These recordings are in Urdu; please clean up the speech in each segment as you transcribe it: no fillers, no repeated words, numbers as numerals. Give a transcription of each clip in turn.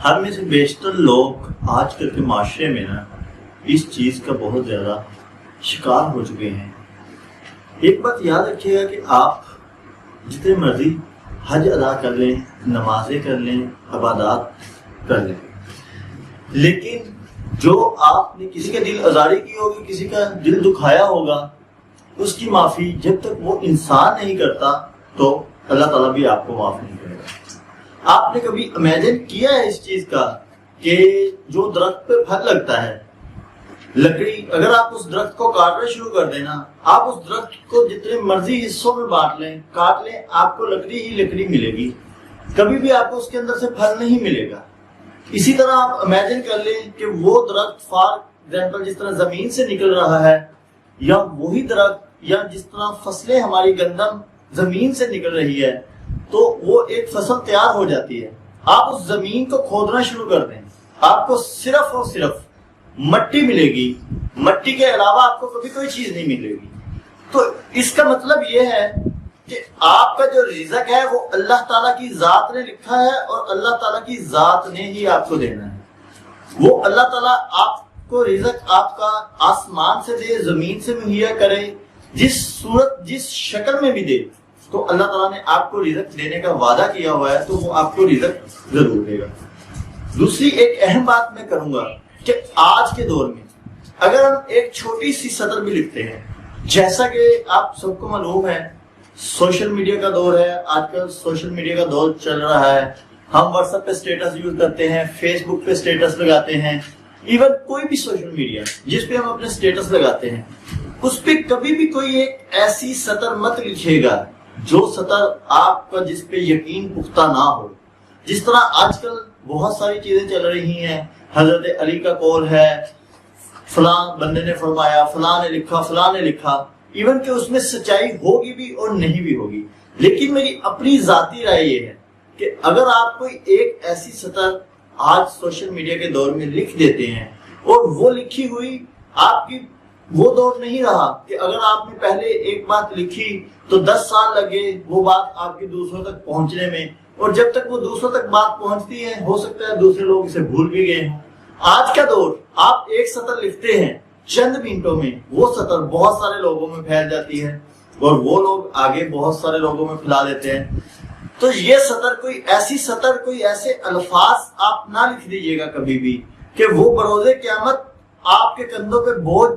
ہم میں سے بیشتر لوگ آج کل کے معاشرے میں نا اس چیز کا بہت زیادہ شکار ہو چکے ہیں۔ ایک بات یاد رکھیے گا کہ آپ جتنے مرضی حج ادا کر لیں، نمازیں کر لیں، عبادات کر لیں، لیکن جو آپ نے کسی کا دل آزاری کی ہوگی، کسی کا دل دکھایا ہوگا، اس کی معافی جب تک وہ انسان نہیں کرتا تو اللہ تعالیٰ بھی آپ کو معاف نہیں کرے گا۔ آپ نے کبھی امیجن کیا ہے اس چیز کا کہ جو درخت پہ پھل لگتا ہے، لکڑی، اگر آپ اس درخت کو کاٹنا شروع کر دینا، آپ اس درخت کو جتنے مرضی حصوں میں بانٹ لیں، کاٹ لیں، آپ کو لکڑی ہی لکڑی ملے گی، کبھی بھی آپ کو اس کے اندر سے پھل نہیں ملے گا۔ اسی طرح آپ امیجن کر لیں کہ وہ درخت فار ایگزامپل جس طرح زمین سے نکل رہا ہے، یا وہی درخت یا جس طرح فصلیں ہماری گندم زمین سے نکل رہی ہے تو وہ ایک فصل تیار ہو جاتی ہے۔ آپ اس زمین کو کھودنا شروع کر دیں، آپ کو صرف اور صرف مٹی ملے گی، مٹی کے علاوہ آپ کو کبھی کوئی چیز نہیں ملے گی۔ تو اس کا مطلب یہ ہے کہ آپ کا جو رزق ہے وہ اللہ تعالیٰ کی ذات نے لکھا ہے، اور اللہ تعالیٰ کی ذات نے ہی آپ کو دینا ہے۔ وہ اللہ تعالیٰ آپ کو رزق آپ کا آسمان سے دے، زمین سے مہیا کرے، جس صورت جس شکل میں بھی دے، تو اللہ تعالیٰ نے آپ کو رزق دینے کا وعدہ کیا ہوا ہے، تو وہ آپ کو رزق ضرور دے گا۔ دوسری ایک اہم بات میں کروں گا کہ آج کے دور میں اگر ہم ایک چھوٹی سی سطر بھی لکھتے ہیں، جیسا کہ آپ سب کو معلوم ہے سوشل میڈیا کا دور ہے، آج کل سوشل میڈیا کا دور چل رہا ہے، ہم واٹس ایپ پہ اسٹیٹس یوز کرتے ہیں، فیس بک پہ اسٹیٹس لگاتے ہیں، ایون کوئی بھی سوشل میڈیا جس پہ ہم اپنے اسٹیٹس لگاتے ہیں، اس پہ کبھی بھی کوئی ایک ایسی سطر مت لکھیے گا جو سطر آپ کا جس پہ یقین پختہ نہ ہو۔ جس طرح آج کل بہت ساری چیزیں چل رہی ہیں، حضرت علی کا قول ہے، فلاں بندے نے فرمایا، فلاں نے لکھا، فلاں نے لکھا، ایون کہ اس میں سچائی ہوگی بھی اور نہیں بھی ہوگی، لیکن میری اپنی ذاتی رائے یہ ہے کہ اگر آپ کوئی ایک ایسی سطر آج سوشل میڈیا کے دور میں لکھ دیتے ہیں، اور وہ لکھی ہوئی آپ کی وہ دور نہیں رہا کہ اگر آپ نے پہلے ایک بات لکھی تو 10 سال لگے وہ بات آپ کے دوسروں تک پہنچنے میں، اور جب تک وہ دوسروں تک بات پہنچتی ہے ہو سکتا ہے دوسرے لوگ اسے بھول بھی گئے ہوں۔ آج کا دور آپ ایک سطر لکھتے ہیں، چند منٹوں میں وہ سطر بہت سارے لوگوں میں پھیل جاتی ہے، اور وہ لوگ آگے بہت سارے لوگوں میں پھیلا دیتے ہیں۔ تو یہ سطر کوئی ایسی سطر، کوئی ایسے الفاظ آپ نہ لکھ دیجیے گا کبھی بھی کہ وہ بروز قیامت آپ کے کندھوں پہ بوجھ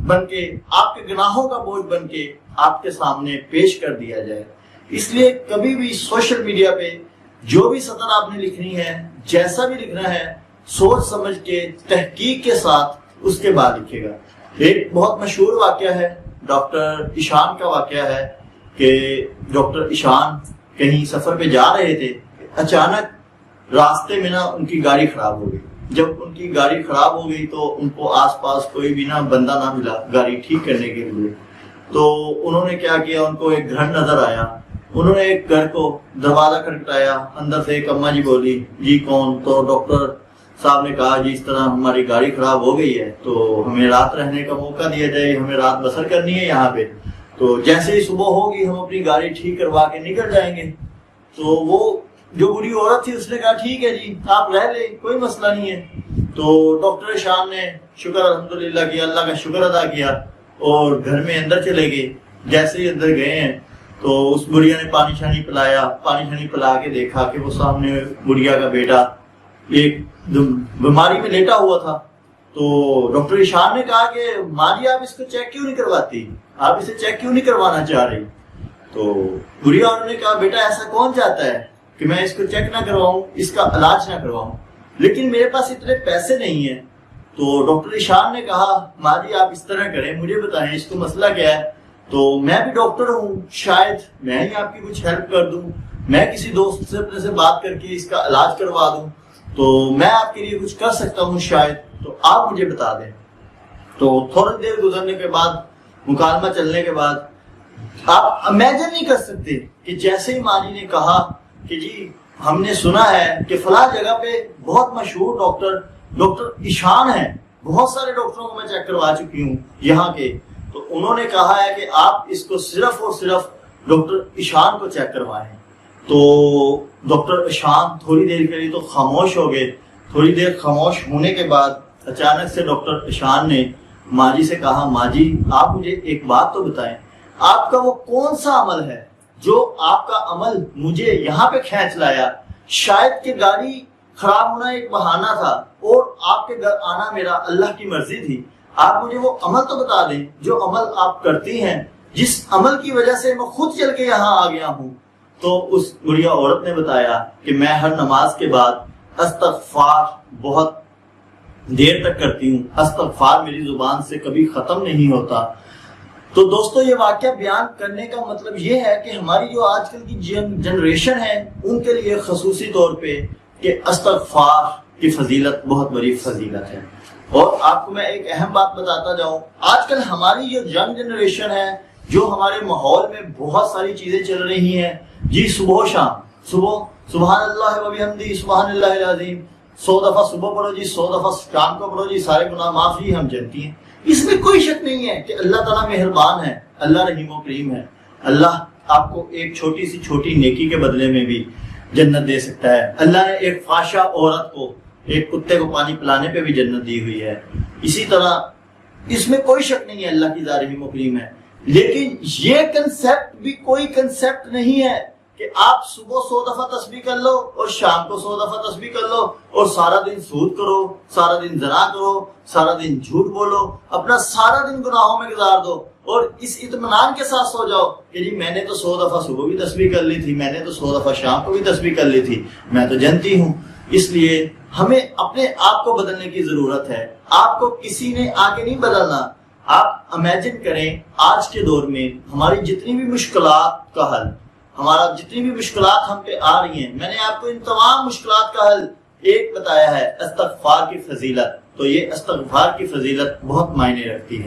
بن کے، آپ کے گناہوں کا بوجھ بن کے آپ کے سامنے پیش کر دیا جائے۔ اس لیے کبھی بھی سوشل میڈیا پہ جو بھی سطر آپ نے لکھنی ہے، جیسا بھی لکھنا ہے، سوچ سمجھ کے تحقیق کے ساتھ اس کے بعد لکھے گا۔ ایک بہت مشہور واقعہ ہے، ڈاکٹر ایشان کا واقعہ ہے کہ ڈاکٹر ایشان کہیں سفر پہ جا رہے تھے، اچانک راستے میں نا ان کی گاڑی خراب ہو گئی۔ جب ان کی گاڑی خراب ہو گئی تو ان کو آس پاس کوئی بھی نا بندہ نہ ملا گاڑی ٹھیک کرنے کے لیے، تو انہوں نے کیا کیا، ان کو ایک گھر نظر آیا، انہوں نے ایک گھر کو دروازہ کھٹکھٹایا، اندر سے ایک اماں جی بولی، جی کون؟ تو ڈاکٹر صاحب نے کہا جی اس طرح ہماری گاڑی خراب ہو گئی ہے تو ہمیں رات رہنے کا موقع دیا جائے، ہمیں رات بسر کرنی ہے یہاں پہ، تو جیسے ہی صبح ہوگی ہم اپنی گاڑی ٹھیک کروا کے نکل جائیں گے۔ تو وہ جو بوڑھی عورت تھی اس نے کہا ٹھیک ہے جی آپ رہ لیں، کوئی مسئلہ نہیں ہے۔ تو ڈاکٹر ایشان نے شکر الحمدللہ کیا، اللہ کا شکر ادا کیا، اور گھر میں اندر چلے گئے۔ جیسے ہی اندر گئے ہیں تو اس بڑھیا نے پانی شانی پلایا، پانی شانی پلا کے دیکھا کہ وہ سامنے بڑھیا کا بیٹا ایک بیماری میں لیٹا ہوا تھا۔ تو ڈاکٹر ایشان نے کہا کہ ماں جی آپ اس کو چیک کیوں نہیں کرواتی، آپ اسے چیک کیوں نہیں کروانا چاہ رہی؟ تو بڑھیا نے کہا بیٹا ایسا کون چاہتا ہے کہ میں اس کو چیک نہ کرواؤں، اس کا علاج نہ کرواؤں، لیکن میرے پاس اتنے پیسے نہیں ہیں۔ تو ڈاکٹر ایشان نے کہا ماں جی آپ اس طرح کریں، مجھے بتائیں اس کو مسئلہ کیا ہے، تو میں بھی ڈاکٹر ہوں، شاید میں ہی آپ کی کچھ ہیلپ کر دوں، میں کسی دوست سے اپنے سے بات کر کے اس کا علاج کروا دوں، تو میں آپ کے لیے کچھ کر سکتا ہوں شاید، تو آپ مجھے بتا دیں۔ تو تھوڑی دیر گزرنے کے بعد، مکالمہ چلنے کے بعد، آپ امیجن نہیں کر سکتے کہ جیسے ہی ماں جی نے کہا کہ جی ہم نے سنا ہے کہ فلاں جگہ پہ بہت مشہور ڈاکٹر ایشان ہے، بہت سارے ڈاکٹروں کو میں چیک کروا چکی ہوں یہاں کے، تو انہوں نے کہا ہے کہ آپ اس کو صرف اور صرف ڈاکٹر ایشان کو چیک کروائیں۔ تو ڈاکٹر ایشان تھوڑی دیر کے لیے تو خاموش ہو گئے، تھوڑی دیر خاموش ہونے کے بعد اچانک سے ڈاکٹر ایشان نے ماں جی سے کہا، ماں جی آپ مجھے ایک بات تو بتائیں، آپ کا وہ کون سا عمل ہے جو آپ کا عمل مجھے یہاں پہ کھینچ لایا؟ شاید کہ گاڑی خراب ہونا ایک بہانہ تھا اور آپ کے گھر آنا میرا اللہ کی مرضی تھی۔ آپ مجھے وہ عمل تو بتا دیں جو عمل آپ کرتی ہیں، جس عمل کی وجہ سے میں خود چل کے یہاں آ گیا ہوں۔ تو اس بڑھیا عورت نے بتایا کہ میں ہر نماز کے بعد استغفار بہت دیر تک کرتی ہوں، استغفار میری زبان سے کبھی ختم نہیں ہوتا۔ تو دوستو یہ واقعہ بیان کرنے کا مطلب یہ ہے کہ ہماری جو آج کل کی جنریشن ہے ان کے لیے خصوصی طور پہ کہ استغفار کی فضیلت بہت بڑی فضیلت ہے۔ اور آپ کو میں ایک اہم بات بتاتا جاؤں، آج کل ہماری جو ینگ جنریشن ہے، جو ہمارے ماحول میں بہت ساری چیزیں چل رہی ہیں، جی صبح و شام، صبح سبحان اللہ و بحمدہ سبحان اللہ العظیم 100 دفعہ صبح پڑھو جی، 100 دفعہ شام کو پڑھو جی، سارے گناہ معاف جی، ہم جانتی ہیں۔ اس میں کوئی شک نہیں ہے کہ اللہ تعالیٰ مہربان ہے، اللہ رحیم و کریم ہے، اللہ آپ کو ایک چھوٹی سی چھوٹی نیکی کے بدلے میں بھی جنت دے سکتا ہے۔ اللہ نے ایک فحشہ عورت کو، ایک کتے کو پانی پلانے پہ بھی جنت دی ہوئی ہے۔ اسی طرح اس میں کوئی شک نہیں ہے اللہ کی ذات رحیم و کریم ہے، لیکن یہ کنسیپٹ بھی کوئی کنسیپٹ نہیں ہے کہ آپ صبح 100 دفعہ تسبیح کر لو اور شام کو 100 دفعہ تسبیح کر لو اور سارا دن سود کرو، سارا دن زنا کرو، سارا دن جھوٹ بولو، اپنا سارا دن گناہوں میں گزار دو اور اس اطمینان کے ساتھ سو جاؤ کہ جی میں نے تو 100 دفعہ صبح بھی تسبیح کر لی تھی، میں نے تو 100 دفعہ شام کو بھی تسبیح کر لی تھی، میں تو جانتی ہوں۔ اس لیے ہمیں اپنے آپ کو بدلنے کی ضرورت ہے، آپ کو کسی نے آگے نہیں بدلنا۔ آپ امیجن کریں آج کے دور میں ہماری جتنی بھی مشکلات کا حل، ہمارا جتنی بھی مشکلات ہم پہ آ رہی ہیں، میں نے آپ کو ان تمام مشکلات کا حل ایک بتایا ہے، استغفار کی فضیلت۔ تو یہ استغفار کی فضیلت بہت معنی رکھتی ہے۔